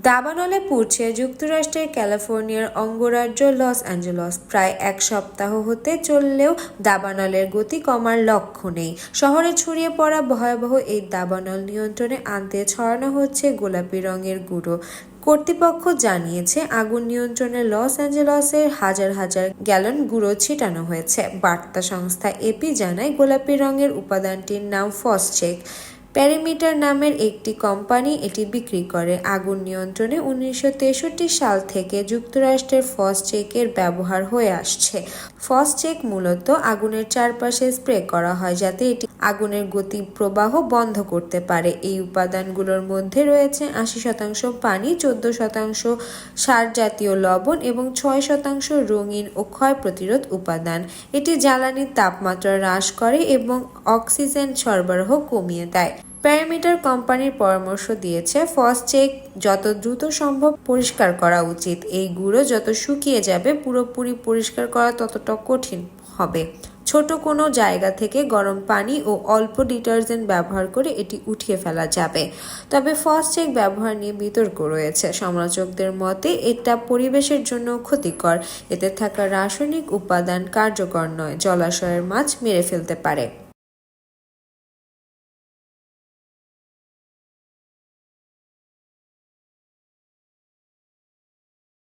দাবানলে পুড়ছে যুক্তরাষ্ট্রের ক্যালিফোর্নিয়ার অঙ্গরাজ্য লস অ্যাঞ্জেলস। প্রায় এক সপ্তাহ হতে চললেও দাবানলের গতি কমার লক্ষ্য নেই। শহরে ছড়িয়ে পড়া ভয়াবহ এই দাবানল নিয়ন্ত্রণে আনতে ছড়ানো হচ্ছে গোলাপি রঙের গুঁড়ো। কর্তৃপক্ষ জানিয়েছে, আগুন নিয়ন্ত্রণে লস অ্যাঞ্জেলসের হাজার হাজার গ্যালন গুঁড়ো ছিটানো হয়েছে। বার্তা সংস্থা এপি জানায়, গোলাপি রঙের উপাদানটির নাম ফসচেক। প্যারিমিটার নামের একটি কোম্পানি এটি বিক্রি করে। আগুন নিয়ন্ত্রণে 1963 সাল থেকে যুক্তরাষ্ট্রের ফসচেকের ব্যবহার হয়ে আসছে। ফসচেক মূলত আগুনের চারপাশে স্প্রে করা হয় যাতে এটি আগুনের গতি প্রবাহ বন্ধ করতে পারে। এই উপাদানগুলোর মধ্যে রয়েছে 80% পানি, 14% সার জাতীয় লবণ এবং 6% রঙিন ও ক্ষয় প্রতিরোধ উপাদান। এটি জ্বালানির তাপমাত্রা হ্রাস করে এবং অক্সিজেন সরবরাহ কমিয়ে দেয়। প্যারামিটার কোম্পানির পরামর্শ দিয়েছে, ফসচেক যত দ্রুত সম্ভব পরিষ্কার করা উচিত। এই গুঁড়ো যত শুকিয়ে যাবে, পুরোপুরি পরিষ্কার করা ততটা কঠিন হবে। ছোট কোনো জায়গা থেকে গরম পানি ও অল্প ডিটারজেন্ট ব্যবহার করে এটি উঠিয়ে ফেলা যাবে। তবে ফসচেক ব্যবহার নিয়ে বিতর্ক রয়েছে। সমালোচকদের মতে এটা পরিবেশের জন্য ক্ষতিকর। এতে থাকা রাসায়নিক উপাদান কার্যকর নয়, জলাশয়ের মাছ মেরে ফেলতে পারে।